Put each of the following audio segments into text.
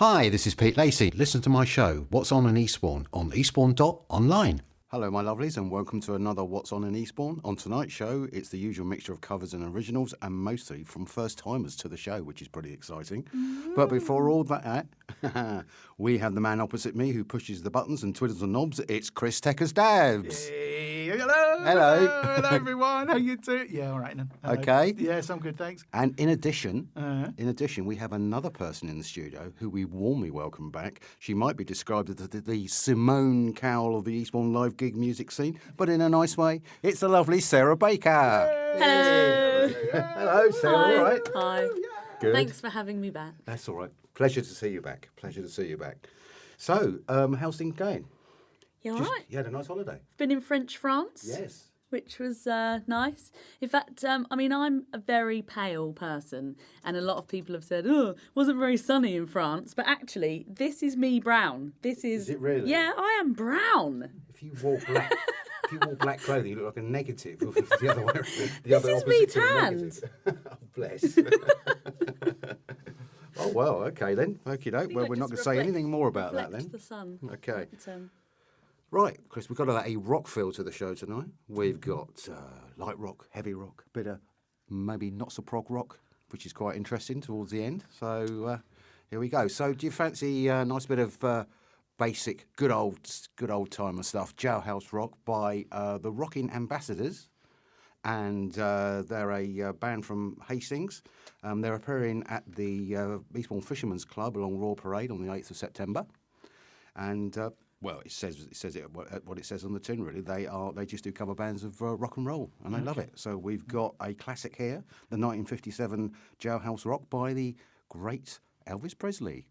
Hi, this is Pete Lacey. Listen to my show, What's On In Eastbourne, on Eastbourne.online. Hello, my lovelies, and welcome to another What's On In Eastbourne. On tonight's show, it's the usual mixture of covers and originals, and mostly from first-timers to the show, which is pretty exciting. But before all that, we have the man opposite me who pushes the buttons and twiddles the knobs. It's Chris Tekkers Dabs. Hey, hello. Hello, everyone. How you doing? Yeah, all right then. Hello. Okay. Yes, I'm good, thanks. And in addition, we have another person in the studio who we warmly welcome back. She might be described as the Simone Cowell of the Eastbourne live gig music scene, but in a nice way. It's the lovely Sarah Baker. Hello. Hello, Sarah. Hi. All right. Hi. Good. Thanks for having me back. That's all right. Pleasure to see you back. So, how's things going? You all right? You had a nice holiday? Been in French France. Yes. Which was nice. In fact, I'm a very pale person, and a lot of people have said, "Oh, it wasn't very sunny in France." But actually, this is me brown. Is it really? Yeah, I am brown. If you wore black clothing, you look like a negative. The other way. This is me tanned. Oh, bless. Oh well, okay then. Okie doke. Well, we're not going to say anything more about that then. The sun. Okay. But, Right, Chris, we've got a rock feel to the show tonight. We've got light rock, heavy rock, bit of maybe not so prog rock, which is quite interesting towards the end. So here we go. So do you fancy a nice bit of basic, good old timer stuff, jailhouse rock by the Rocking Ambassadors? And they're a band from Hastings. They're appearing at the Eastbourne Fishermen's Club along Royal Parade on the 8th of September. And well, it says what it says on the tin. Really, they just do cover bands of rock and roll, and I love it. So we've got a classic here, the 1957 Jailhouse Rock by the great Elvis Presley.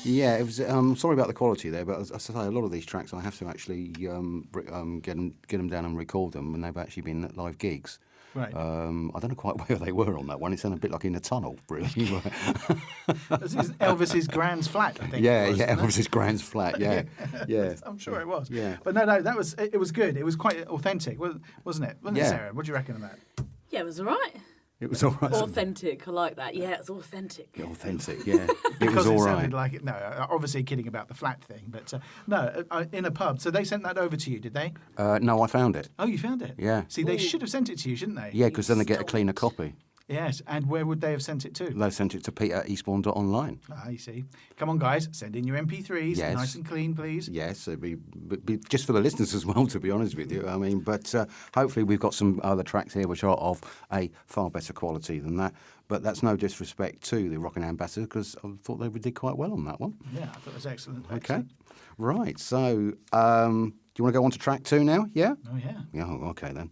Yeah, it was. Sorry about the quality there, but as I say, a lot of these tracks I have to actually get them down and record them when they've actually been at live gigs. Right. I don't know quite where they were on that one. It sounded a bit like in a tunnel, really. This is Elvis's Grand's flat, I think. Elvis's Grand's flat. Yeah, yeah. I'm sure it was. Yeah. But no, it was good. It was quite authentic, wasn't it? Wasn't it, Sarah? What do you reckon of that? Yeah, it was all right. It was all right. Authentic. I like that. Yeah, it's authentic. Authentic, yeah. It Because was all it right. sounded like it. No, obviously kidding about the flat thing, but in a pub. So they sent that over to you, did they? No, I found it. Oh, you found it? Yeah. See, they should have sent it to you, shouldn't they? Yeah, because then they get a cleaner copy. Yes, and where would they have sent it to? They sent it to Pete at Eastbourne.online. Ah, you see. Come on, guys, send in your MP3s, Yes. nice and clean, please. Yes, it'd be just for the listeners as well, to be honest with you. I mean, but hopefully we've got some other tracks here which are of a far better quality than that. But that's no disrespect to the Rockin' Ambassador, because I thought they did quite well on that one. Yeah, I thought it was excellent. Okay. Excellent. Right, so do you want to go on to track 2 now? Yeah? Oh, yeah. Yeah, okay then.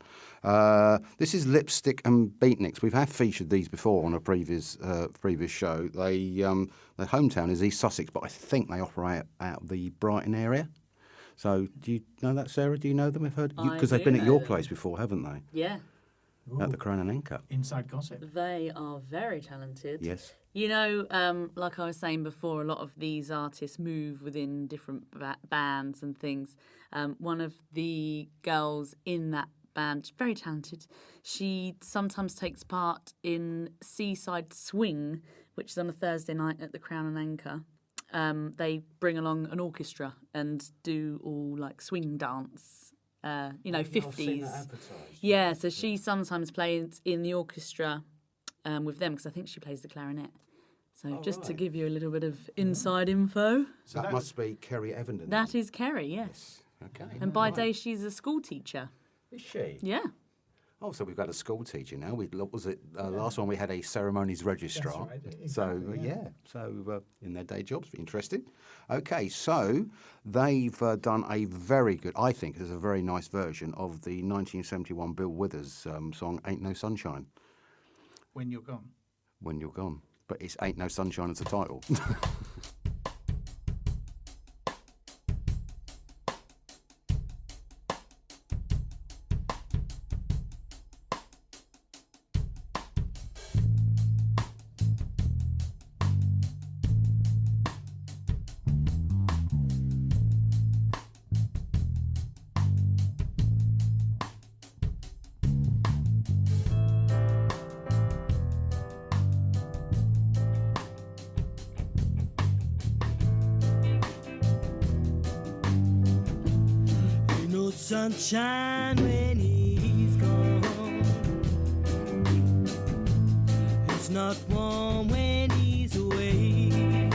This is Lipstick and Beatniks. We have featured these before on a previous show. Their hometown is East Sussex, but I think they operate out of the Brighton area. So do you know that, Sarah? Do you know them? I've heard because they've been at your place before, haven't they? Yeah. At the Crown and Anchor. Inside gossip. They are very talented. Yes. You know, like I was saying before, a lot of these artists move within different bands and things. One of the girls in that band, very talented, she sometimes takes part in Seaside Swing, which is on a Thursday night at the Crown and Anchor. They bring along an orchestra and do all like swing dance, 50s. Yeah, so she sometimes plays in the orchestra with them, because I think she plays the clarinet. So to give you a little bit of inside info. So that must be Kerry Evenden. That is Kerry, yes. Okay. And by day she's a school teacher. Is she? Yeah. Oh, so we've got a school teacher now. Last one we had a ceremonies registrar. That's right, So so in their day jobs, interesting. Okay, so they've done a very good, I think, there's a very nice version of the 1971 Bill Withers song "Ain't No Sunshine." When You're Gone. When You're Gone, but it's "Ain't No Sunshine" as the title. Sunshine when he's gone. It's not warm when he's away.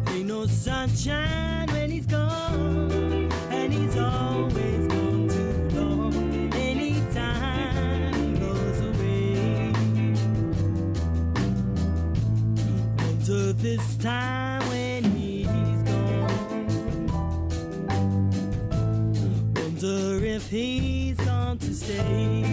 Ain't no sunshine when he's gone, and he's always gone too long. Anytime he goes away, until this time when he's wonder if he's gone to stay.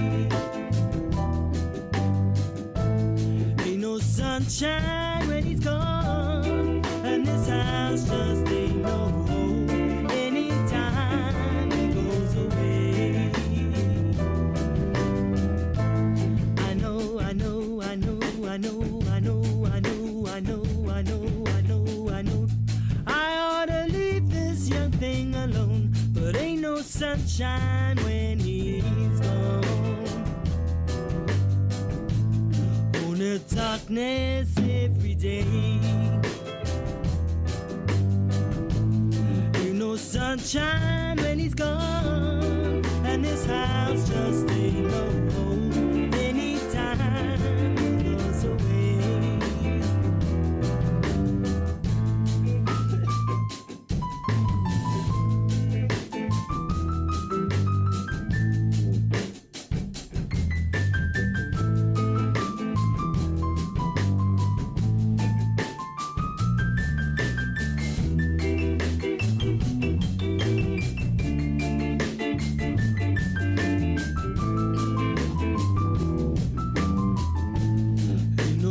Ain't no sunshine when he's gone, and this house just ain't no home anytime he goes away. I know, I know, I know, I know, I know, I know, I know, I know, I know, I know. I ought to leave this young thing alone, but ain't no sunshine when he's gone. Only darkness every day. Ain't no sunshine when he's gone, and this house just ain't no home anytime he goes away.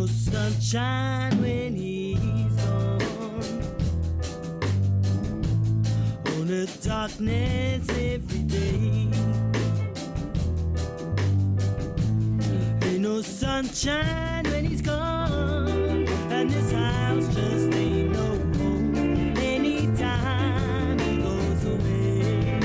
Sunshine when he's gone, only darkness every day. Ain't no sunshine when he's gone, and this house just ain't no home anytime he goes away.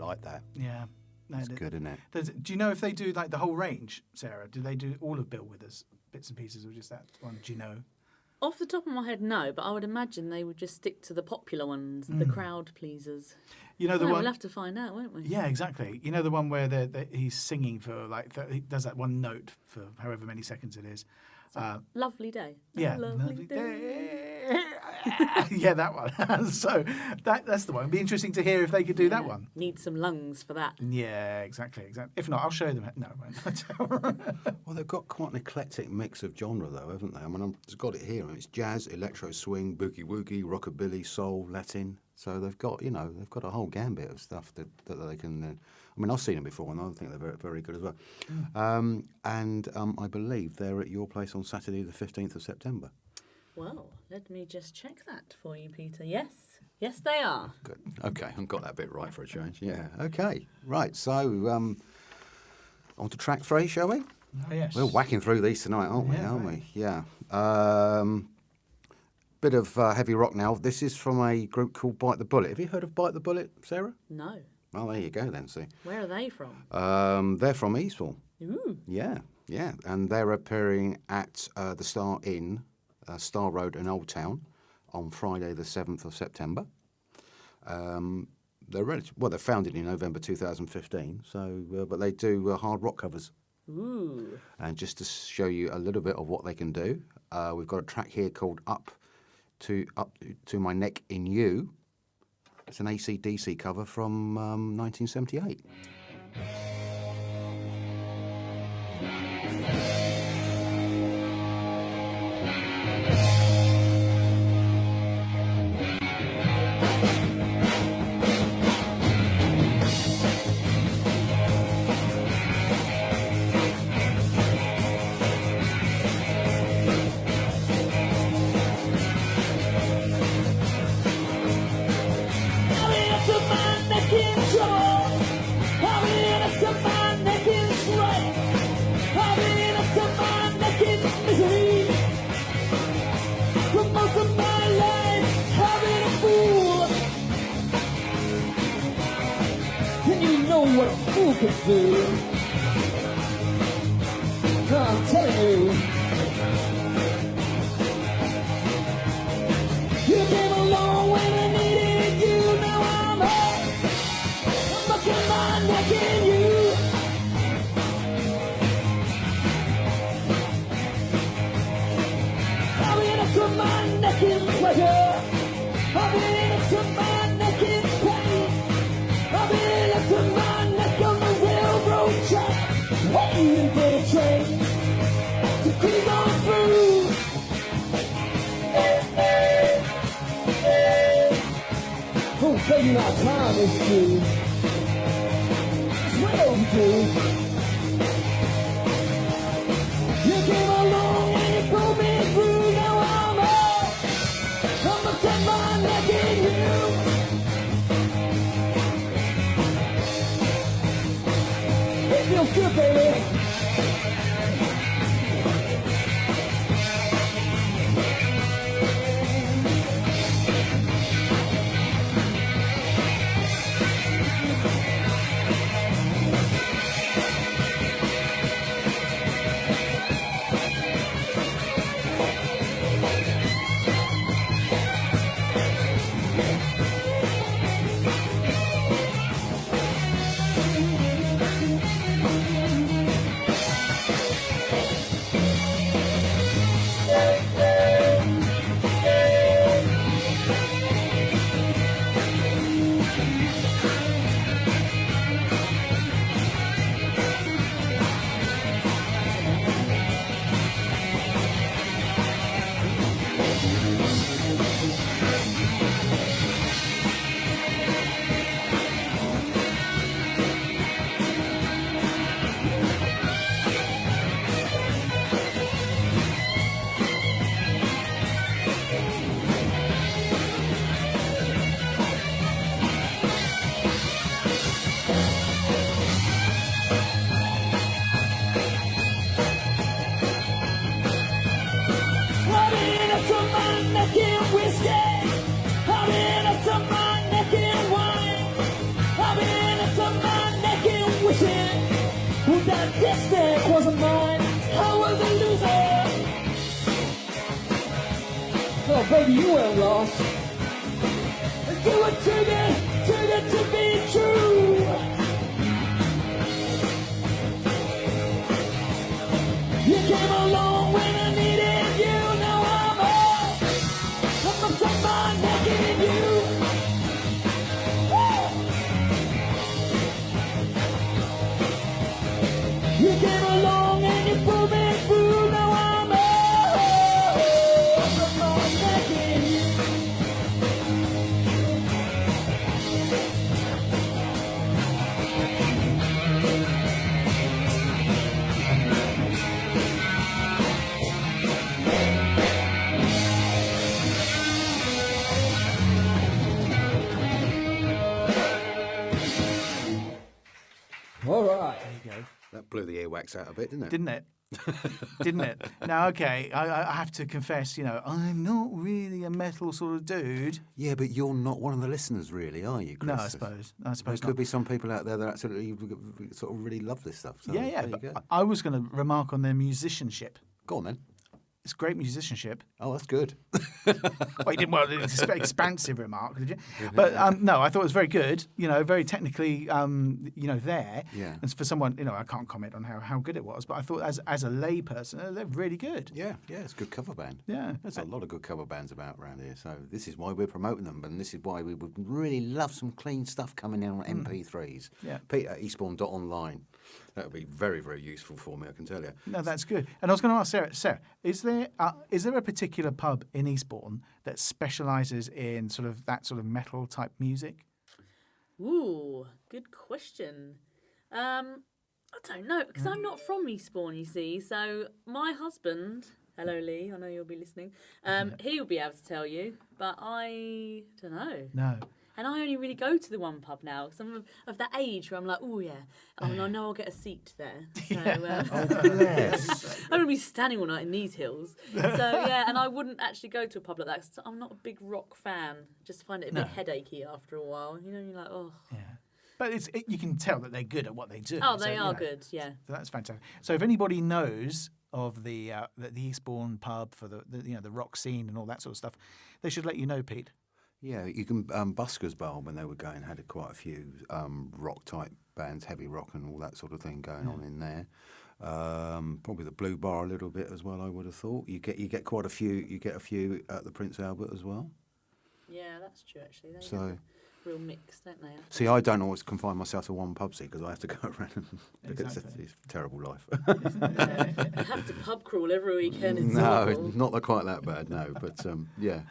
I like that. Yeah. No, It's good, isn't it? Do you know if they do like the whole range, Sarah? Do they do all of Bill Withers bits and pieces, or just that one? Do you know? Off the top of my head, no, but I would imagine they would just stick to the popular ones, the crowd pleasers. You know the No, one. we'll have to find out, won't we? Yeah, exactly. You know the one where he's singing for he does that one note for however many seconds it is. Lovely day. Yeah, Lovely day. Yeah, that one. So that's the one. It'd be interesting to hear if they could do that one. Need some lungs for that. Yeah, exactly. If not, I'll show them. No, I won't. Well, they've got quite an eclectic mix of genre, though, haven't they? I mean, I've got it here. It's jazz, electro swing, boogie woogie, rockabilly, soul, Latin. So they've got, they've got a whole gambit of stuff that they can. I mean, I've seen them before, and I think they're very, very good as well. And I believe they're at your place on Saturday, the 15th of September. Well, let me just check that for you, Peter. Yes, they are. Good. Okay, I've got that bit right for a change. Yeah. Okay. Right. So on to track 3, shall we? Oh, yes. We're whacking through these tonight, aren't we? Yeah, Aren't right. we? Yeah. Bit of heavy rock now. This is from a group called Bite the Bullet. Have you heard of Bite the Bullet, Sarah? No. Well, there you go then. See. Where are they from? They're from Eastbourne. Ooh. Yeah. And they're appearing at the Star Inn, Star Road in Old Town, on Friday the 7th of September. They're founded in November 2015. So, but they do hard rock covers. Ooh. And just to show you a little bit of what they can do, we've got a track here called Up to My Neck in You. It's an AC/DC cover from 1978. What a fool can do. I'm telling you. You came along when I needed you. Now I'm up. I'm bucking my neck in you. I've been up to my neck in pleasure. I've been up to my neck in pain. I've been up to my neck on the railroad track, waiting for the train to creep on through. Oh, baby, our time is through. It's way overdue. You came along and you pulled me through. Now I'm up. I'm up to my neck in you. It feels good, baby. Oh, baby, you weren't lost. You were too good to be true. You came along when I needed you. Now I'm up to my neck in you. Woo! You came along and you pulled me through. Now I'm up to my neck in you. All right. There you go. That blew the earwax out a bit, didn't it? Didn't it? Didn't it? Now, okay, I have to confess, I'm not really a metal sort of dude. Yeah, but you're not one of the listeners, really, are you, Chris? No, I suppose There not. could be some people out there that absolutely sort of really love this stuff. So Yeah, there you but go. I was going to remark on their musicianship. Go on then. It's great musicianship. Oh, that's good. Well, you didn't want an expansive remark, did you? But no, I thought it was very good. Very technically, there. Yeah. And for someone, I can't comment on how good it was, but I thought as a lay person, they're really good. Yeah, it's a good cover band. Yeah. There's a lot of good cover bands about around here, so this is why we're promoting them, and this is why we would really love some clean stuff coming in on MP3s. Yeah. Pete at Eastbourne.online. That would be very, very useful for me, I can tell you. No, that's good. And I was going to ask Sarah, is there a particular pub in Eastbourne that specialises in that sort of metal type music? Ooh, good question. I don't know, because I'm not from Eastbourne, you see. So my husband, hello Lee, I know you'll be listening, he'll be able to tell you, but I don't know. No. And I only really go to the one pub now, because I'm of that age where I'm like, oh yeah, and I know I'll get a seat there. So I'm going to be standing all night in these hills. So yeah, and I wouldn't actually go to a pub like that, 'cause I'm not a big rock fan. Just find it a bit headachy after a while. You're like, oh. Yeah. But you can tell that they're good at what they do. Oh, they are good, yeah. So that's fantastic. So if anybody knows of the Eastbourne pub for the rock scene and all that sort of stuff, they should let you know, Pete. Yeah, you can. Buskers Bar, when they were going, had quite a few rock type bands, heavy rock and all that sort of thing going on in there. Probably the Blue Bar a little bit as well. I would have thought you get quite a few. You get a few at the Prince Albert as well. Yeah, that's true actually. They So. have a real mix, don't they? See, I don't always confine myself to one pub, because I have to go around and because Exactly. it's a terrible life. I have to pub crawl every weekend. It's No, awful. it's not quite that bad, no. But you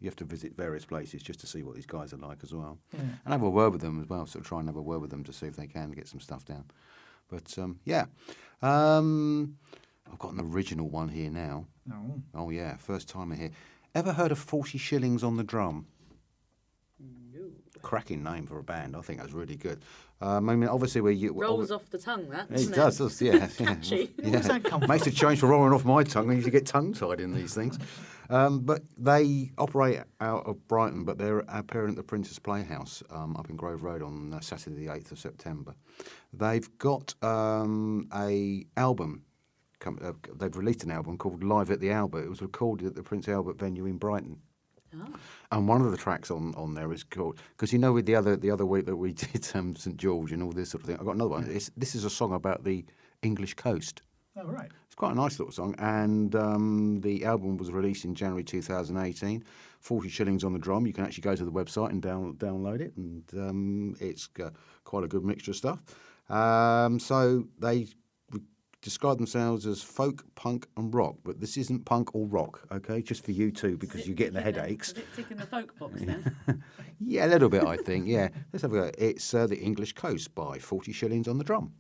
have to visit various places just to see what these guys are like as well, and have a word with them as well. So try and have a word with them to see if they can get some stuff down. But I've got an original one here now. No. Oh yeah, first timer here. Ever heard of 40 Shillings on the Drum? Cracking name for a band. I think that's really good. Obviously, Rolls off the tongue, that. It doesn't does, yeah. Catchy. Yeah. Where's that come from? Makes a change for rolling off my tongue. I usually get tongue-tied in these things. But they operate out of Brighton, but they're appearing at the Printers Playhouse up in Grove Road on Saturday the 8th of September. They've got a album. They've released an album called Live at the Albert. It was recorded at the Prince Albert venue in Brighton. Oh. And one of the tracks on there is called, because with the other week that we did St George and all this sort of thing, I got another one. This is a song about the English coast. Oh, right. It's quite a nice little song, and the album was released in January 2018. 40 Shillings on the Drum. You can actually go to the website and download it, and it's got quite a good mixture of stuff. So they describe themselves as folk, punk and rock, but this isn't punk or rock, okay? Just for you two, because you're getting the headaches. Is it ticking the folk box then? Yeah, a little bit, I think, yeah. Let's have a go. It's The English Coast by 40 Shillings on the Drum.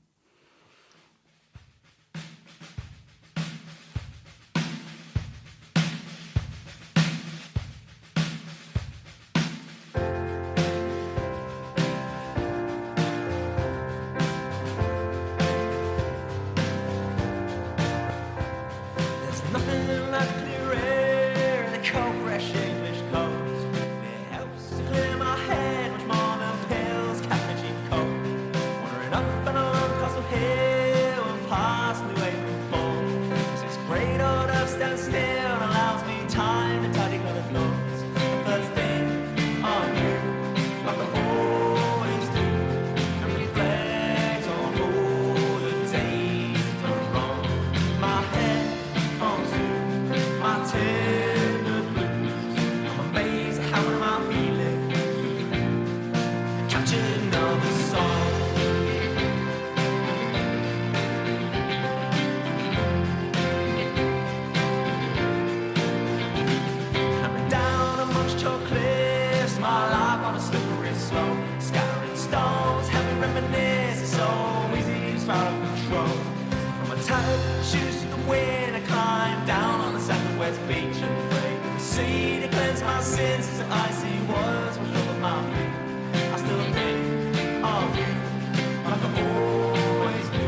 There's nothing like clear air in the cold, fresh English coast. It helps to clear my head much more than pills, catch me cheap cold. Wandering up and along shoes to the wind, I climb down on the southwest beach and pray to the sea to cleanse my sins as the icy waters wash over my feet. I still think of you like I always do,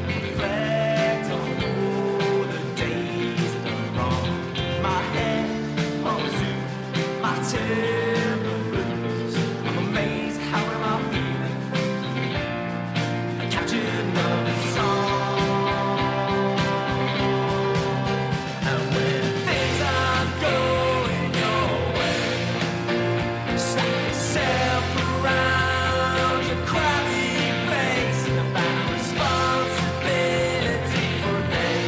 and reflect on all the days that are wrong. My head follows you, my temper blues. I'm amazed how am I feeling. I captured another song. And when things aren't going your way, slap yourself around your crabby face and abandon responsibility for a day,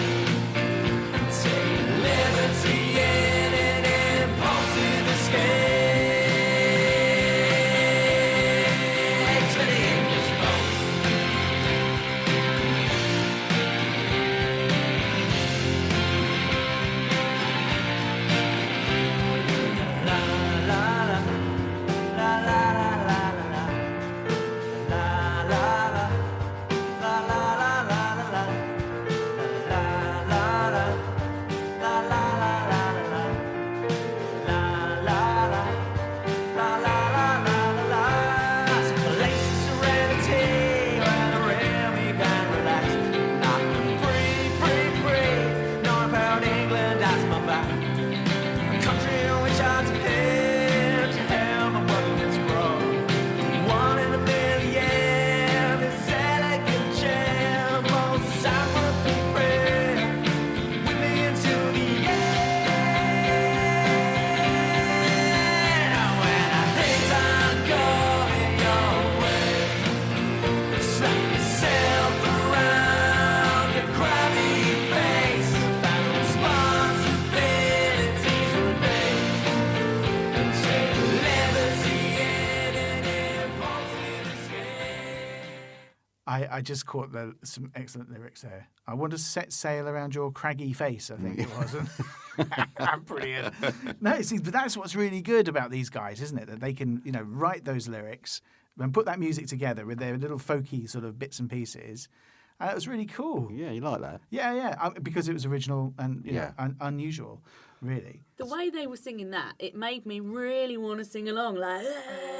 and take liberty in an impulsive escape to the English coast. La la la, la la la la la, la la la, la la la la la, la la la, la la la la la, la la la, la la la la la. Some Lacey serenity when the realm you can relax. I can breathe. Know I've held England as my back. A country in which I depend to help my workers grow. One in a million, this elegant gem. Most I would be friend with me until the end. When things aren't going your way, slap yourself around your crabby face, and responsibilities for a day, and take liberty in an impulsive escape. I just caught some excellent lyrics there. I want to set sail around your craggy face, I think it was. Brilliant. No, see, but that's what's really good about these guys, isn't it? That they can, write those lyrics and put that music together with their little folky sort of bits and pieces. It was really cool. Yeah, you like that? Yeah. Because it was original and Yeah. unusual, really. The way they were singing that, it made me really want to sing along, like,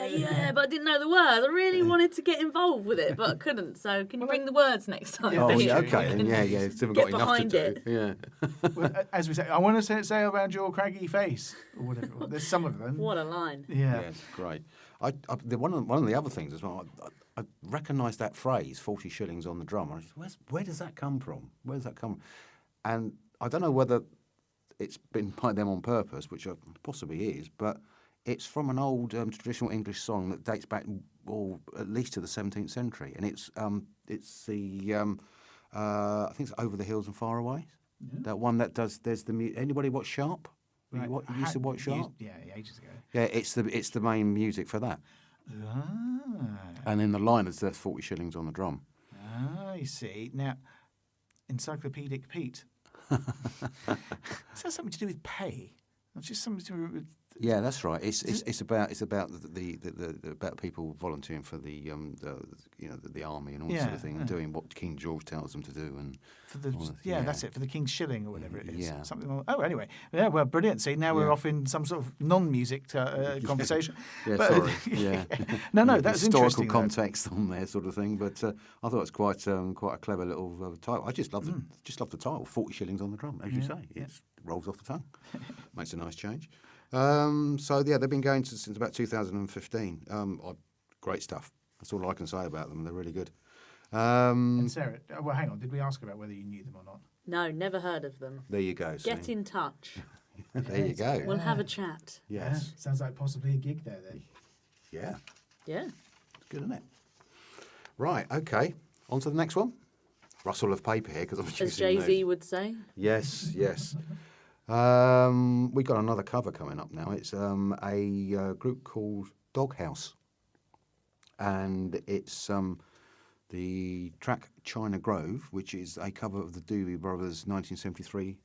yeah, but I didn't know the words. I really wanted to get involved with it, but I couldn't. So can you bring the words next time? Yeah. Oh, please? yeah, okay. Then, yeah. Still Get got enough to behind do. Yeah. Well, as we say, I want to set sail around your craggy face, or whatever. There's some of them. What a line. Yeah. Yes, great. One of the other things as well, I recognised that phrase, 40 shillings on the drum. I said, where does that come from? Where does that come from? And I don't know whether it's been by them on purpose, which possibly is, but it's from an old traditional English song that dates back, at least to the 17th century. And it's the, I think it's Over the Hills and Far Away. Yeah. That one that does, anybody watch Sharp? Right. You used to watch Sharp? Yeah, ages ago. Yeah, it's the main music for that. Ah. And in the line, there's 40 shillings on the drum. I see. Now, Encyclopedic Pete. Is that something to do with pay? It's just something to do with... Yeah, that's right. It's about the about people volunteering for the army and all that sort of thing, and doing what King George tells them to do, and for the that's it, for the King's Shilling or whatever it is. Yeah. Something like, anyway. Yeah, well, brilliant. See, now we're off in some sort of non-music conversation. Yeah, But, sorry. Yeah. No, that's historical interesting. context on there, sort of thing. But I thought it was quite a clever little title. I just love the title, 40 shillings on the drum, as you say. It rolls off the tongue. Makes a nice change. They've been going since about 2015. Great stuff. That's all I can say about them. They're really good. And Sarah, well, hang on. Did we ask about whether you knew them or not? No, never heard of them. There you go. Get see. in touch. There you go. We'll have a chat. Yes. Sounds like possibly a gig there then. Yeah. Yeah. It's good, isn't it? Right. Okay. On to the next one. Rustle of paper here because I'm As choosing Jay-Z those. would say. Yes. We've got another cover coming up now. It's a group called Doghouse, and it's the track China Grove, which is a cover of the Doobie Brothers' 1973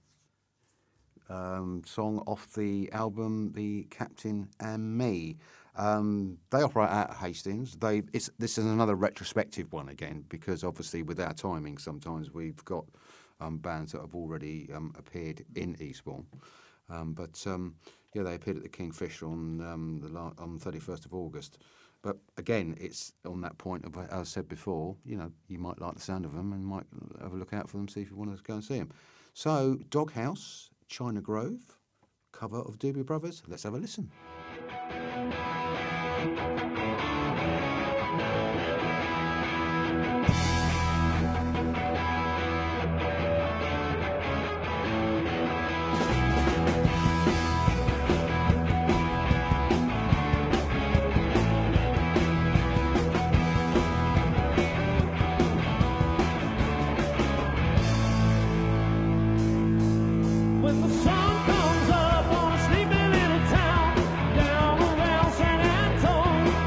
song off the album The Captain and Me. They operate out of Hastings. This is another retrospective one again, because obviously with our timing sometimes we've got bands that have already appeared in Eastbourne. Yeah, they appeared at the Kingfisher on on 31st of August. But again, it's on that point of, as I said before, you might like the sound of them and might have a look out for them, see if you want to go and see them. So, Doghouse, China Grove, cover of Doobie Brothers. Let's have a listen. When the sun comes up on a sleepy little town down around San Antonio,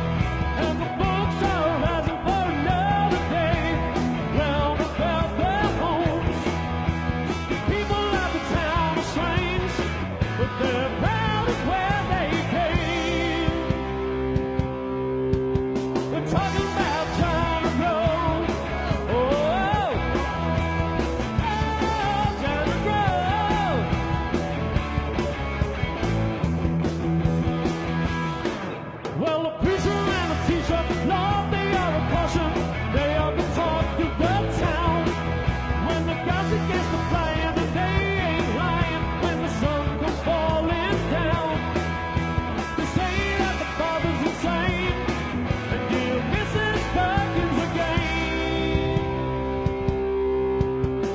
and the folks are rising for another day round about their homes. The people of the town are strange, but they're proud of where they came. We're talking about China Grove. Oh, China Grove. Well, the preacher and the teacher, Lord, they are a caution. They are the talk of the town. When the gossip gets to flying, then they ain't lying. When the sun comes falling down, they say that the father's insane, and dear Mrs. Perkins again.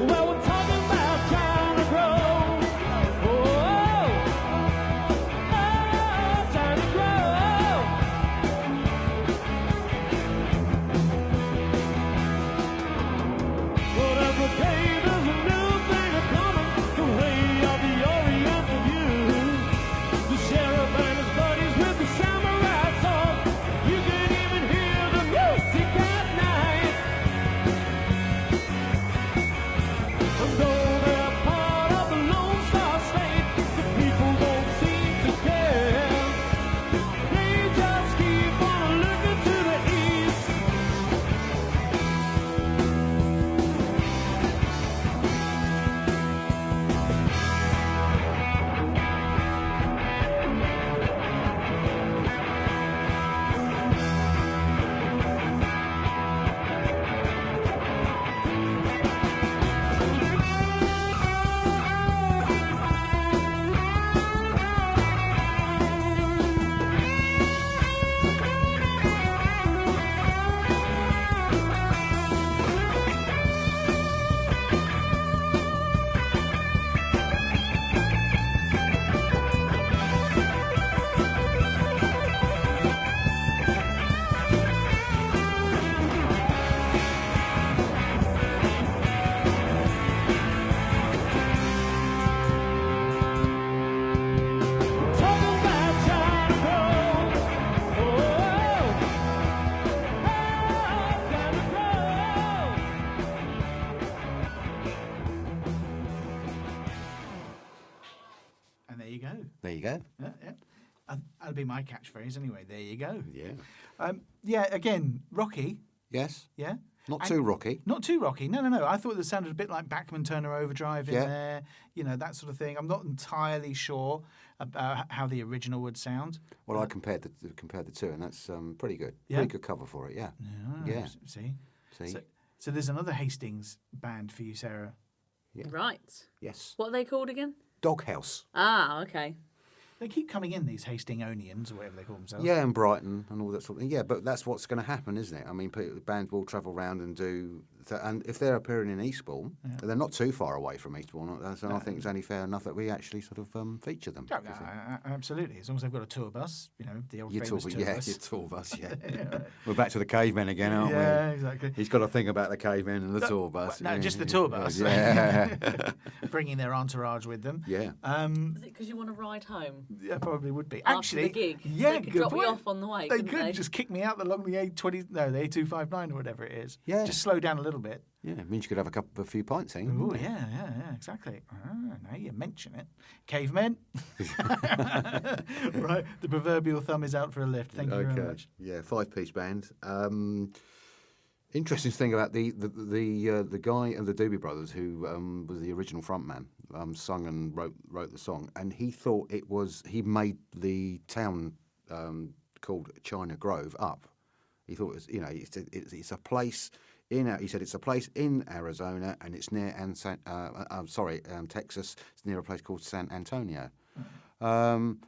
Well, we're talking about China Grove. Oh, China Grove. But every day there's a new thing a-coming, the way of the Oriental view. The sheriff and his buddies with the samurai sword. You can even hear the music at night. And though they're part of the Lone Star State, the people don't seem to care. They just keep on looking to the east. Talking about China Grove. Oh, China Grove. And there you go. There you go. Yeah, yeah. That'll be my catchphrase anyway. There you go. Yeah. Yeah, again, rocky. Yes. Yeah. Not And- too rocky. Not too rocky. No. I thought it sounded a bit like Bachman Turner Overdrive in Yeah. there. That sort of thing. I'm not entirely sure about how the original would sound. Well, I compared the two, and that's pretty good. Yeah? Pretty good cover for it. Yeah. Yeah. See. See. So there's another Hastings band for you, Sarah. Right. Yes. What are they called again? Doghouse. Ah, okay. They keep coming in, these Hastings-onians, or whatever they call themselves. Yeah, and Brighton and all that sort of thing. Yeah, but that's what's going to happen, isn't it? I mean, bands will travel around and do... And if they're appearing in Eastbourne, they're not too far away from Eastbourne. So I think it's only fair enough that we actually sort of feature them. Oh, absolutely. As long as they've got a tour bus, the old famous tour bus. Your tour bus, yeah. We're back to the cavemen again, aren't we? Yeah, exactly. He's got to think about the cavemen and the tour bus. No, yeah. just the tour bus. Yeah. Bringing their entourage with them. Yeah. Is it because you want to ride home? Yeah, probably would be. After Actually, the gig? Yeah, They could good drop you point. off on the way, They couldn't could they? just kick me out along the A259 or whatever it is. Yeah. Just slow down a little bit. Yeah, it means you could have a few pints, eh? Oh, yeah, exactly. Now you mention it. Cavemen. Right, the proverbial thumb is out for a lift. Thank you very much. Yeah, 5-piece band. Interesting thing about the guy and the Doobie Brothers, who was the original frontman, sung and wrote the song, and he thought he made the town called China Grove up. He thought it was, it's a place he said it's a place in Arizona, and it's near Texas. It's near a place called San Antonio.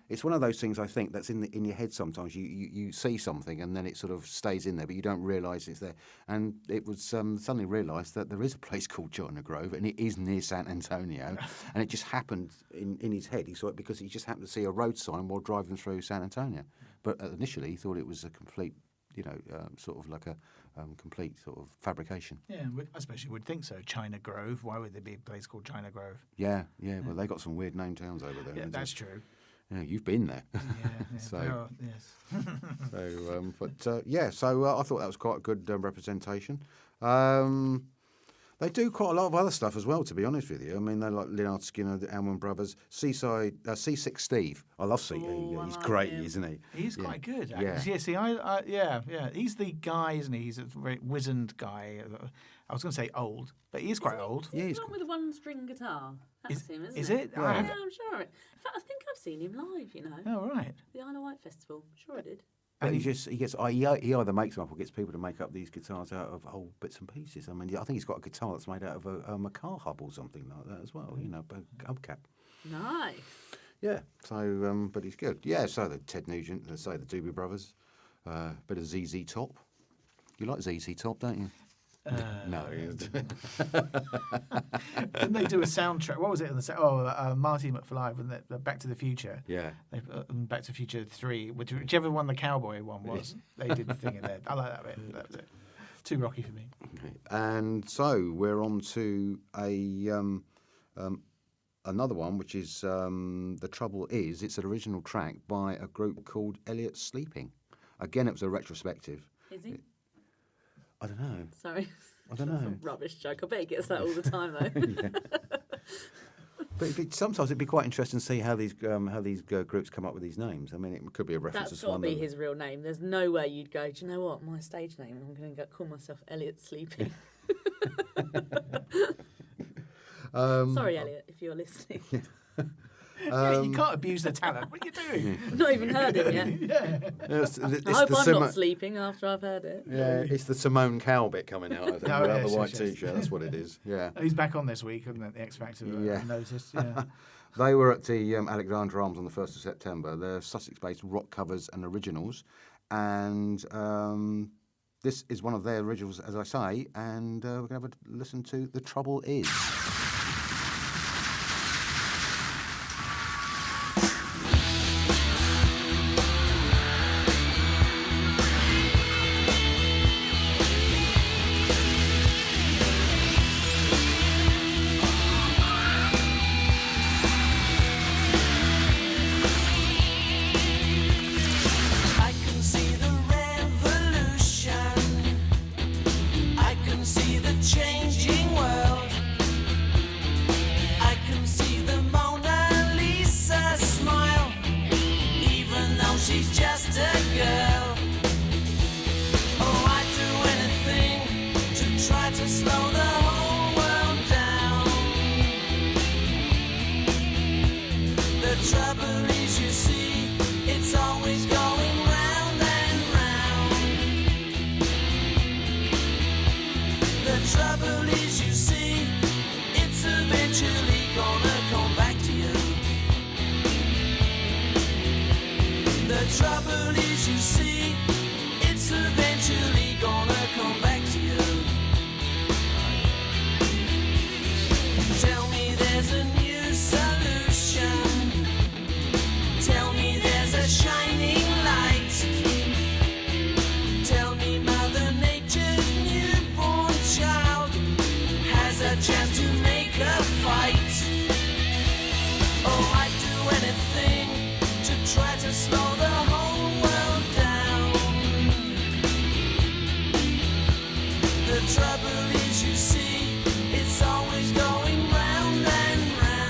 It's one of those things, I think, that's in your head sometimes. You see something and then it sort of stays in there, but you don't realise it's there. And it was suddenly realised that there is a place called China Grove, and it is near San Antonio. And it just happened in his head. He saw it because he just happened to see a road sign while driving through San Antonio. But initially he thought it was a complete, sort of like a complete sort of fabrication. Yeah, I suppose you would think so. China Grove. Why would there be a place called China Grove? Yeah. Well, they got some weird name towns over there. Yeah, that's true. Yeah, you've been there. Yeah. So, yes. So I thought that was quite a good representation. They do quite a lot of other stuff as well, to be honest with you. I mean, they like Lynyrd Skynyrd, the Allman Brothers, C6 Steve. I love C. I He's like great, him. isn't he? He's quite good. Yeah. Yeah. See, yeah. He's the guy, isn't he? He's a very wizened guy. I was going to say old, but he is quite old. Yeah, he's the one with the one-string guitar. That's him, isn't is it? it? Yeah, I I'm haven't- sure. In fact, I think I've seen him live. Oh, right. The Isle of Wight Festival. Sure, I did. But he either makes them up or gets people to make up these guitars out of old bits and pieces. I mean, I think he's got a guitar that's made out of a car hub or something like that as well. A hubcap. Nice. Yeah. So, but he's good. Yeah. So the Ted Nugent, let's say the Doobie Brothers, bit of ZZ Top. You like ZZ Top, don't you? No. Didn't they do a soundtrack? What was it? Marty McFly, wasn't it? The Back to the Future. Yeah. Back to the Future 3, whichever one the cowboy one was. They did the thing in there. I like that bit. That was it. Too rocky for me. Okay. And so we're on to another one, which is The Trouble Is. It's an original track by a group called Elliot Sleeping. Again, it was a retrospective. Is he? I don't know. Sorry. I don't That's know. a rubbish joke. I bet he gets that all the time, though. But sometimes it'd be quite interesting to see how these groups come up with these names. I mean, it could be a reference That's to got to one. be his real name. There's no way you'd go, do you know what? My stage name, I'm going to call myself Elliot Sleeping. Sorry, Elliot, if you're listening. You can't abuse the talent. What are you doing? Not even heard it yet. It's I hope I'm not sleeping after I've heard it. Yeah, it's the Simone Cowell bit coming out, I think, Oh, without yes, the white yes, yes. T-shirt. That's what it is. Yeah. He's back on this week, isn't it? The X Factor. Yeah. Noticed. Yeah. They were at the Alexandra Arms on the 1st of September. They're Sussex-based rock covers and originals. And this is one of their originals, as I say. And we're going to have a listen to The Trouble Is. I can see the revolution. I can see the changing world. I can see the Mona Lisa smile, even though she's just a girl. Oh, I'd do anything to try to slow the whole world down. The trouble is, you see, it's always going round and round. The trouble is, you see, it's eventually gonna come back to you. The trouble is, you see, it's eventually gonna come back to you. Tell me there's a new solution. Tell me there's a shining light. Tell me Mother Nature's newborn child has a chance to make a fight. Oh, I'd do anything to try to slow the whole world down. The trouble is, you see, it's always going round and round.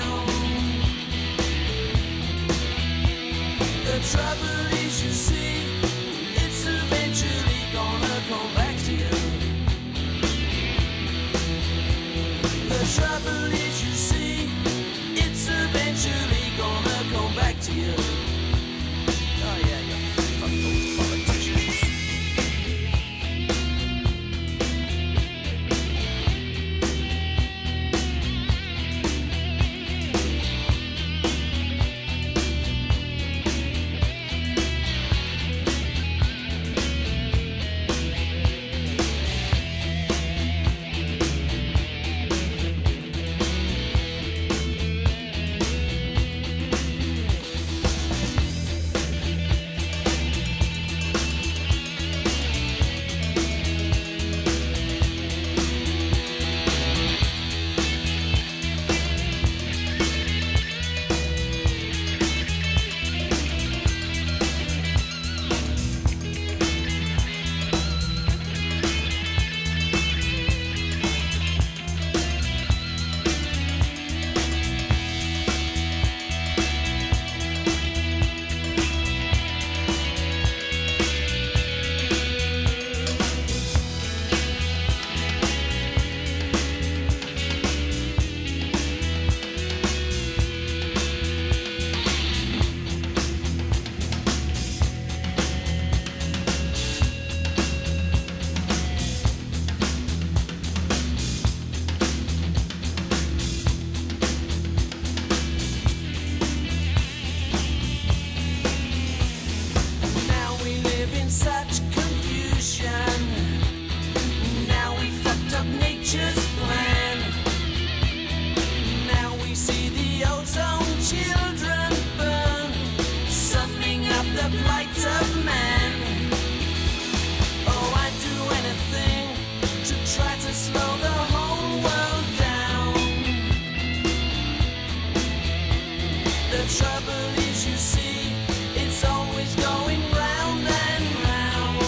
trouble is, you see, it's always going round and round.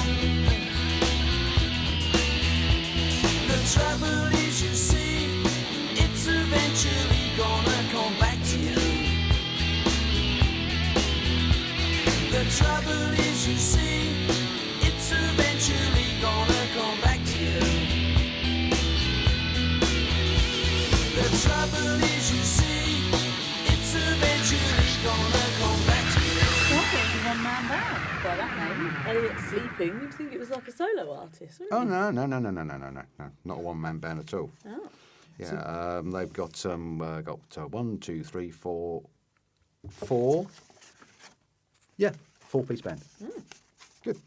The trouble is, you see, it's eventually gonna come back to you. The trouble is, you see, it's eventually gonna come back to you. The trouble is, you see, it's eventually gonna come back to you. What was a one-man band by that name? Elliot Sleeping. You'd think it was like a solo artist, wouldn't Oh, you? no. Not a one-man band at all. Oh. Yeah, they've got 1, 2, 3, 4. Yeah, 4-piece band. Good.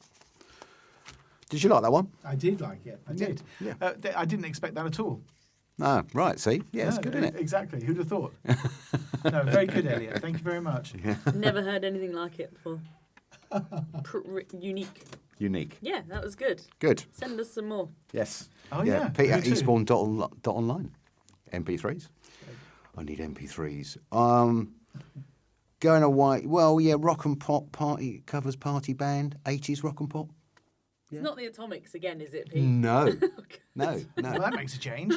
Did you like that one? I did like it. I did. yeah. I didn't expect that at all. Ah, right. See, yeah, it's No, good, isn't it? Exactly. Who'd have thought? No, very good, Elliot. Thank you very much. Never heard anything like it before. Unique. Unique. Yeah, that was good. Good. Send us some more. Yes. Oh, yeah. Pete at me too. Eastbourne.online. MP3s. I need MP3s. Going away. Well, yeah, rock and pop party covers party band. 80s rock and pop. It's not the Atomics again, is it, Pete? No. Okay. No. Well, that makes a change.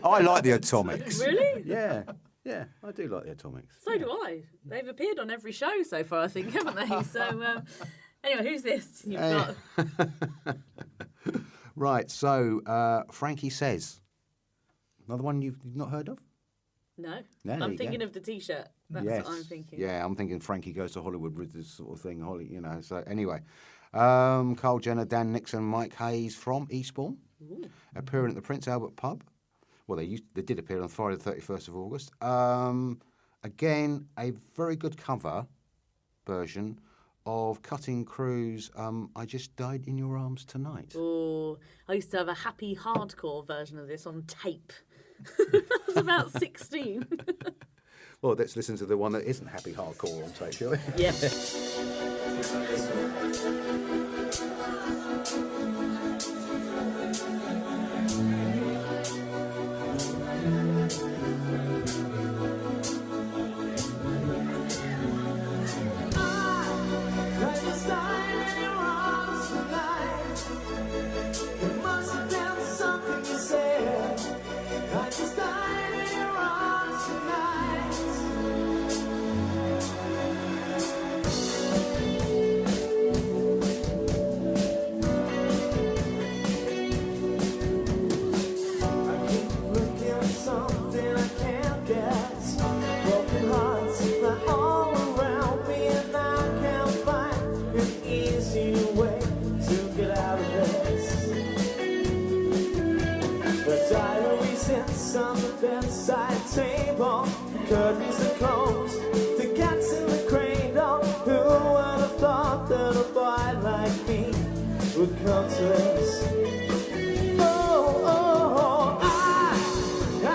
I like the Atomics. Really? Yeah. Yeah, I do like the Atomics. So do I. They've appeared on every show so far, I think, haven't they? So, anyway, who's this? You've got. Right, so Frankie Says. Another one you've not heard of? No. There I'm you thinking go. of the T-shirt. That's Yes. what I'm thinking. Yeah, I'm thinking Frankie Goes to Hollywood with this sort of thing. So anyway, Carl Jenner, Dan Nixon, Mike Hayes from Eastbourne, appearing at the Prince Albert pub. Well, they did appear on Friday the 31st of August. Again, a very good cover version of Cutting Crew's I Just Died in Your Arms Tonight. Oh, I used to have a happy hardcore version of this on tape. I was about 16. Well, let's listen to the one that isn't happy hardcore on tape, shall we? Yep. Curtains are closed, the cat's in the cradle. Who would have thought that a boy like me would come to this? Oh, I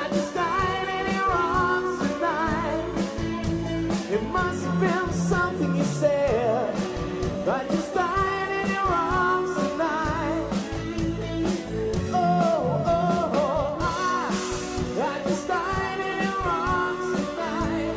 just died in your arms tonight. It must have been something you said. I just died in your arms tonight. Oh, I just died in your arms tonight.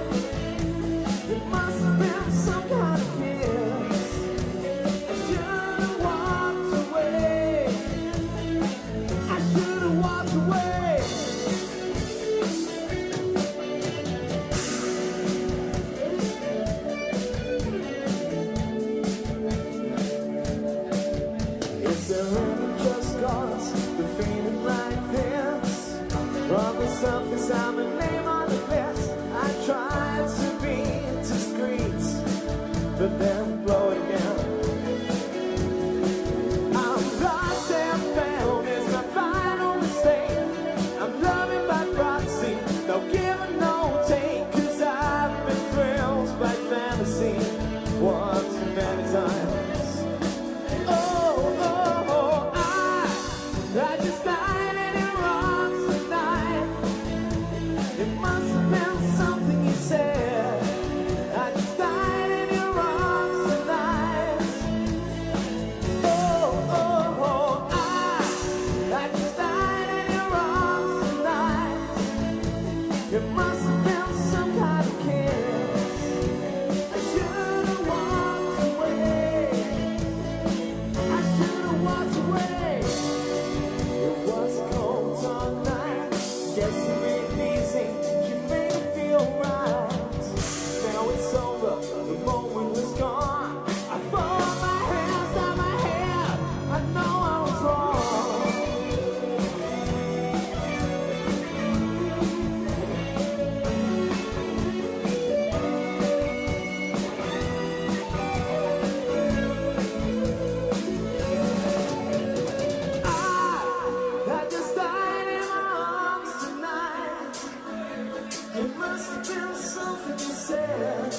It must have been something you said.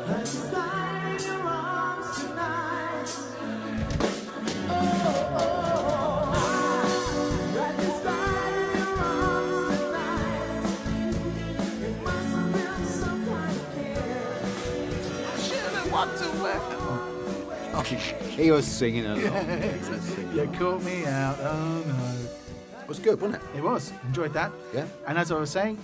I just died in your arms tonight. Oh, oh, oh. I just died in your arms tonight. It must have been some kind of kiss. Should have been one to wear. He was singing along. He was singing You along. caught me out. Oh no. It was good, wasn't it? It was. Enjoyed that. Yeah. And as I was saying,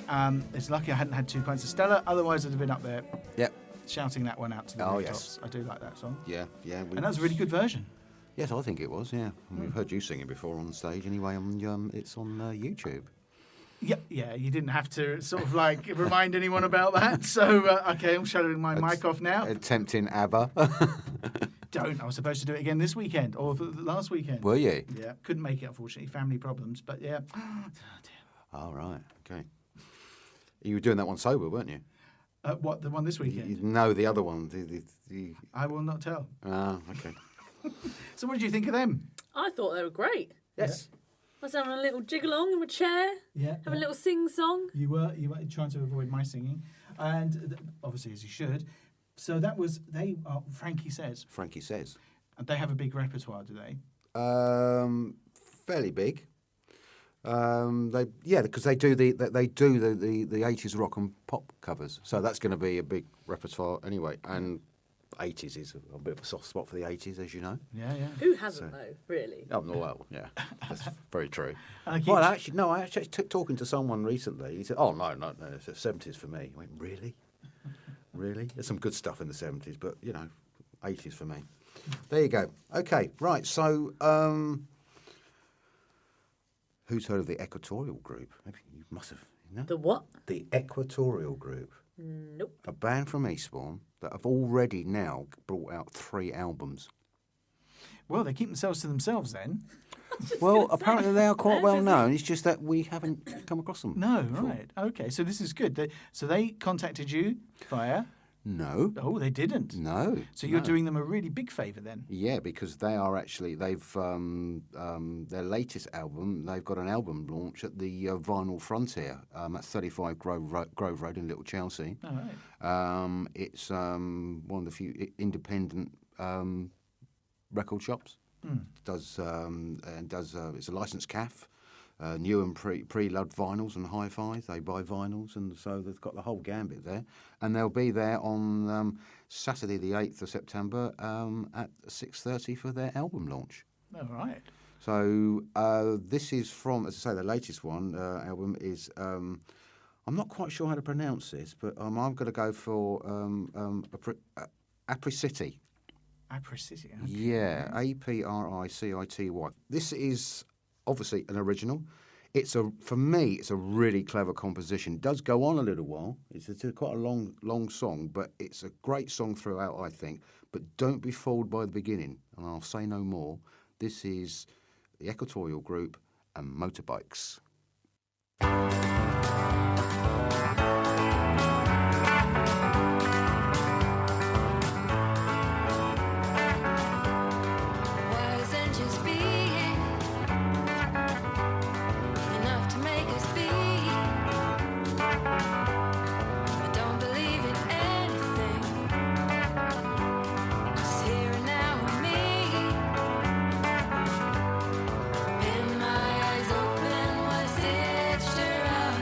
it's lucky I hadn't had 2 pints of Stella. Otherwise, I'd have been up there Yeah. shouting that one out to the Oh, rooftops. I do like that song. Yeah, yeah. And that was a really good version. Yes, I think it was, yeah. We've heard you sing it before on stage anyway. It's on YouTube. Yeah, you didn't have to sort of like remind anyone about that. So, okay, I'm shutting my mic off now. Attempting ABBA. Don't. I was supposed to do it again this weekend or last weekend. Were you? Yeah, couldn't make it, unfortunately. Family problems. But yeah. Oh, dear. Oh, right, okay. You were doing that one sober, weren't you? What, the one this weekend? No, the other one. I will not tell. Ah, okay. So what did you think of them? I thought they were great. Yes. I was having a little jig along in my chair, Yeah. having a little sing-song. You were trying to avoid my singing, and obviously as you should. So that was Frankie Says, Frankie Says. and they have a big repertoire, do they? Fairly big. Because they do the 80s rock and pop covers, so that's going to be a big repertoire anyway. And 80s is a bit of a soft spot for the 80s, as you know. Yeah. Who hasn't, though, really? Oh, well, yeah, that's very true. And I keep- Well, actually, no, I actually took talking to someone recently. He said, "Oh no, it's the 70s for me." I went, "Really? Really? There's some good stuff in the 70s, but 80s for me." There you go. Okay, right. So, who's heard of the Equatorial Group? Maybe you must have. The what? The Equatorial Group, Nope. a band from Eastbourne that have already now brought out 3 albums. Well, they keep themselves to themselves then. Well, apparently they are quite well known. It's just that we haven't come across them. No, before. right. Okay, so this is good. They contacted you via... No. Oh, they didn't. No. So you're no. doing them a really big favour then. Yeah, because they've their latest album. They've got an album launch at the Vinyl Frontier at 35 Grove Road in Little Chelsea. All right. It's one of the few independent record shops. It's a licensed CAF. New and pre-loved vinyls and hi-fi. They buy vinyls, and so they've got the whole gambit there. And they'll be there on Saturday, the 8th of September, at 6:30 for their album launch. All right. So this is from, as I say, the latest one album is. I'm not quite sure how to pronounce this, but I'm going to go for Apricity. Apricity. Okay. Yeah, Apricity. This is obviously an original. For me, it's a really clever composition. It does go on a little while. It's quite a long song, but it's a great song throughout, I think. But don't be fooled by the beginning, and I'll say no more. This is the Equatorial Group and Motorbikes. Wasn't just being enough to make us be. I don't believe in anything. Just here and now with me. Been my eyes open, was stitched her up.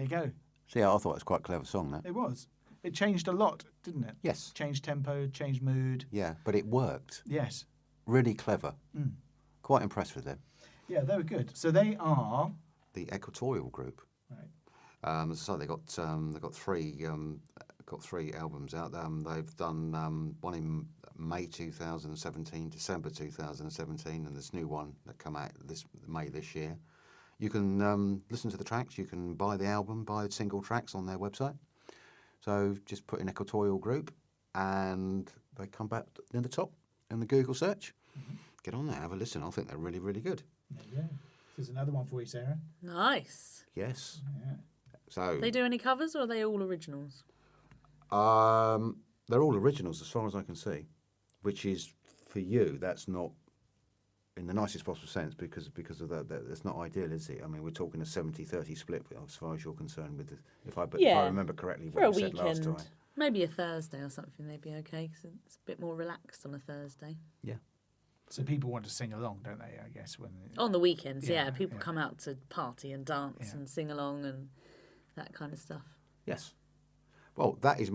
you go. See, I thought it was quite a clever song, that. It was. It changed a lot, didn't it? Yes. Changed tempo, changed mood. Yeah, but it worked. Yes. Really clever. Quite impressed with them. Yeah, they were good. So they are... The Equatorial Group. Right. So they've got three albums out. They've done one in May 2017, December 2017, and this new one that come out this May this year. You can listen to the tracks. You can buy the album, buy single tracks on their website. So just put in Equatorial Group, and they come back in the top in the Google search. Get on there, have a listen. I think they're really, really good. Yeah. There's another one for you, Sarah. Nice. Yes. Yeah. So They do any covers, or are they all originals? they're all originals as far as I can see, which is for you. That's not in the nicest possible sense because of that. It's not ideal, is it? I mean, we're talking a 70-30 split as far as you're concerned with if I remember correctly For what a you said last weekend. time. Maybe a Thursday or something, they'd be okay, because it's a bit more relaxed on a Thursday. Yeah. So people want to sing along, don't they, I guess? On the weekends, Yeah, people yeah. come out to party and dance Yeah. and sing along and that kind of stuff. Yes. Well, that's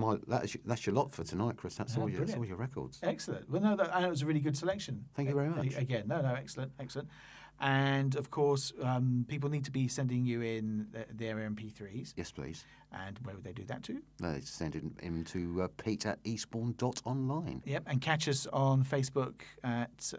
your lot for tonight, Chris. That's all your records. Excellent. Well, no, and it was a really good selection. Thank you very much. Again, excellent. And, of course, people need to be sending you in their MP3s. Yes, please. And where would they do that to? Send him to Pete@Eastbourne.online. Yep, and catch us on Facebook at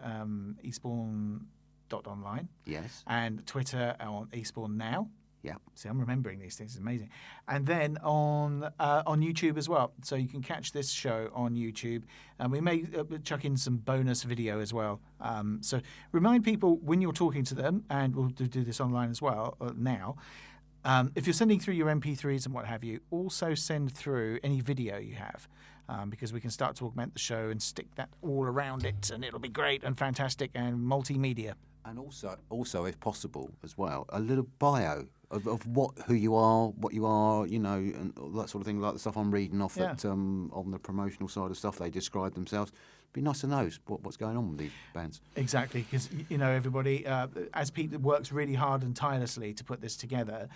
Eastbourne.online. Yes. And Twitter on Eastbourne Now. Yeah. See, I'm remembering these things. It's amazing. And then on YouTube as well. So you can catch this show on YouTube. And we may chuck in some bonus video as well. So remind people when you're talking to them, and we'll do this online as well now. If you're sending through your MP3s and what have you, also send through any video you have. Because we can start to augment the show and stick that all around it, and it'll be great and fantastic and multimedia. And also, if possible, as well, a little bio of who you are, what you are, and all that sort of thing, like the stuff I'm reading off that on the promotional side of stuff they describe themselves. It'd be nice to know what's going on with these bands. Exactly, because everybody, as Pete works really hard and tirelessly to put this together,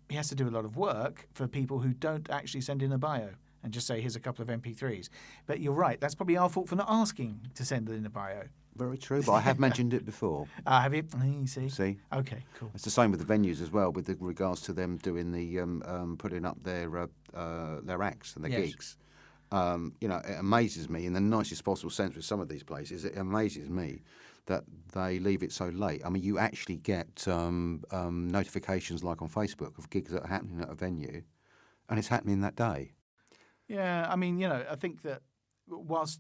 he has to do a lot of work for people who don't actually send in a bio and just say, here's a couple of MP3s. But you're right, that's probably our fault for not asking to send in a bio. Very true, but I have mentioned it before. Have you? You see? See? Okay, cool. It's the same with the venues as well, with regards to them doing the putting up their acts and their gigs. It amazes me in the nicest possible sense with some of these places. It amazes me that they leave it so late. I mean, you actually get notifications like on Facebook of gigs that are happening at a venue, and it's happening that day. Yeah, I mean, I think that whilst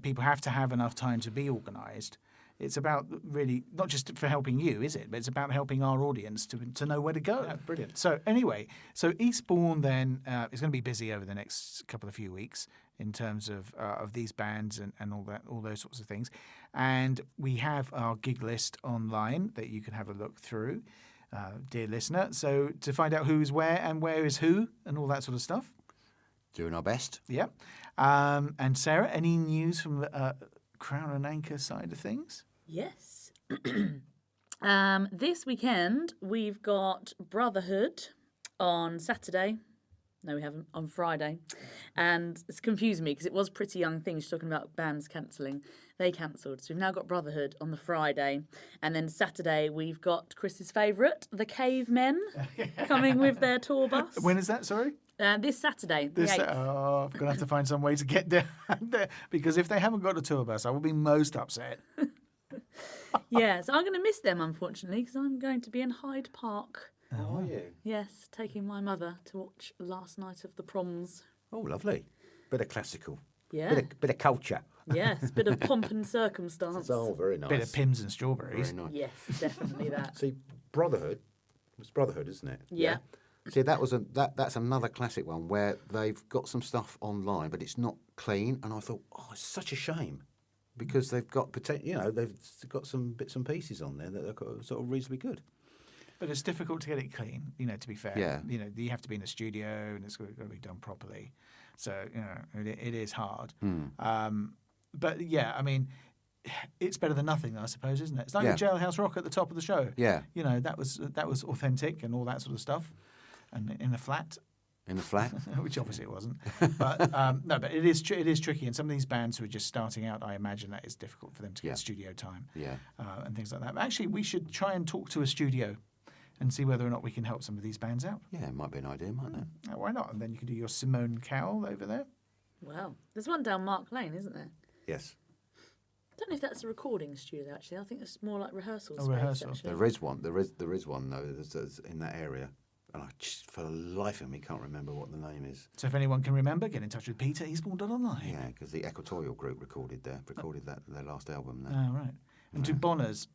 people have to have enough time to be organised, it's about really not just for helping you, is it? But it's about helping our audience to know where to go. Yeah, brilliant. So anyway, Eastbourne then is going to be busy over the next few weeks in terms of these bands and all those sorts of things, and we have our gig list online that you can have a look through, dear listener. So to find out who's where and where is who and all that sort of stuff. Doing our best. Yeah. And Sarah, any news from the Crown and Anchor side of things? Yes. This weekend, we've got Brotherhood on Saturday. No, we haven't. On Friday. And it's confusing me because it was Pretty Young Things talking about bands cancelling. They cancelled. So we've now got Brotherhood on the Friday. And then Saturday, we've got Chris's favourite, the Cavemen, coming with their tour bus. When is that, sorry? This Saturday, the 8th. I'm going to have to find some way to get down there. Because if they haven't got a tour bus, I will be most upset. Yeah, so I'm going to miss them, unfortunately, because I'm going to be in Hyde Park. How are you? Yes, taking my mother to watch Last Night of the Proms. Oh, lovely. Bit of classical. Yeah. Bit of culture. Yes, bit of pomp and circumstance. Oh, very nice. Bit of Pims and strawberries. Very nice. Yes, definitely that. See, Brotherhood. It's Brotherhood, isn't it? Yeah. See, that's another classic one where they've got some stuff online, but it's not clean. And I thought, it's such a shame because they've got they've got some bits and pieces on there that are sort of reasonably good. But it's difficult to get it clean, to be fair. Yeah. You have to be in a studio and it's got to be done properly. So, it is hard. But, yeah, I mean, it's better than nothing, I suppose, isn't it? It's like a Jailhouse Rock at the top of the show. Yeah. That was authentic and all that sort of stuff. And in a flat, In the flat. which obviously it wasn't. But no, but it is tricky. And some of these bands who are just starting out, I imagine that is difficult for them to get studio time and things like that. But actually, we should try and talk to a studio and see whether or not we can help some of these bands out. Yeah, it might be an idea, mightn't it? Why not? And then you can do your Simone Cowell over there. Well, there's one down Mark Lane, isn't there? Yes. I don't know if that's a recording studio, actually. I think it's more like rehearsal Oh, space, rehearsal. actually. There is one. There is one, though, that's in that area. And I just, for the life of me, can't remember what the name is. So if anyone can remember, get in touch with Peter, Eastbourne.online. Yeah, because the Equatorial Group recorded that their last album there. Oh, right. And do Bonner's,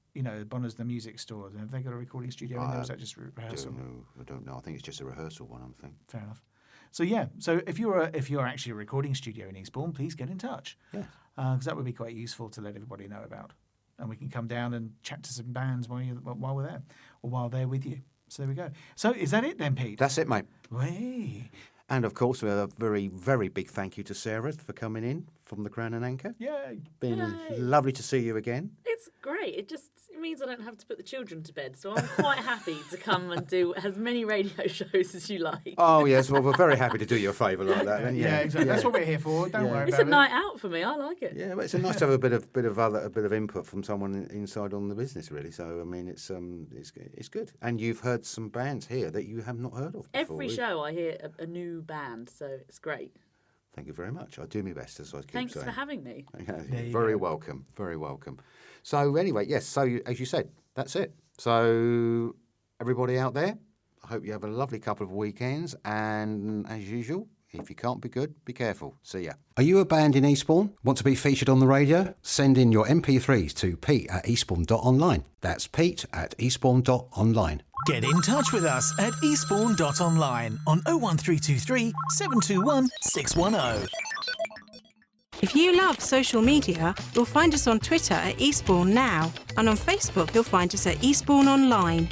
Bonner's the music store, have they got a recording studio in there, or is that just rehearsal? I don't know. I think it's just a rehearsal one, I think. Fair enough. So yeah, so if you're actually a recording studio in Eastbourne, please get in touch. Yeah. Because that would be quite useful to let everybody know about, and we can come down and chat to some bands while we're there, or while they're with you. So there we go. So is that it then, Pete? That's it, mate. Way. And of course, a very, very big thank you to Sarah for coming in from the Crown and Anchor. Yay. Been Yay. lovely to see you again. It's great. It means I don't have to put the children to bed, so I'm quite happy to come and do as many radio shows as you like. Oh yes, well we're very happy to do you a favour like that. And Yeah, exactly. That's what we're here for. Don't worry It's about a night out for me. I like it. Yeah, but it's nice to have a bit of input from someone inside on the business, really. So I mean, it's good. And you've heard some bands here that you have not heard of before. Every show I hear a new band, so it's great. Thank you very much. I do my best, as I keep Thanks saying. for having me. Okay, very welcome, very welcome. So anyway, yes. So as you said, that's it. So everybody out there, I hope you have a lovely couple of weekends. And as usual, if you can't be good, be careful. See ya. Are you a band in Eastbourne? Want to be featured on the radio? Send in your MP3s to Pete@Eastbourne.online. That's Pete@Eastbourne.online. Get in touch with us at Eastbourne.online on 01323 721 610. If you love social media, you'll find us on Twitter at Eastbourne Now, and on Facebook you'll find us at Eastbourne.online.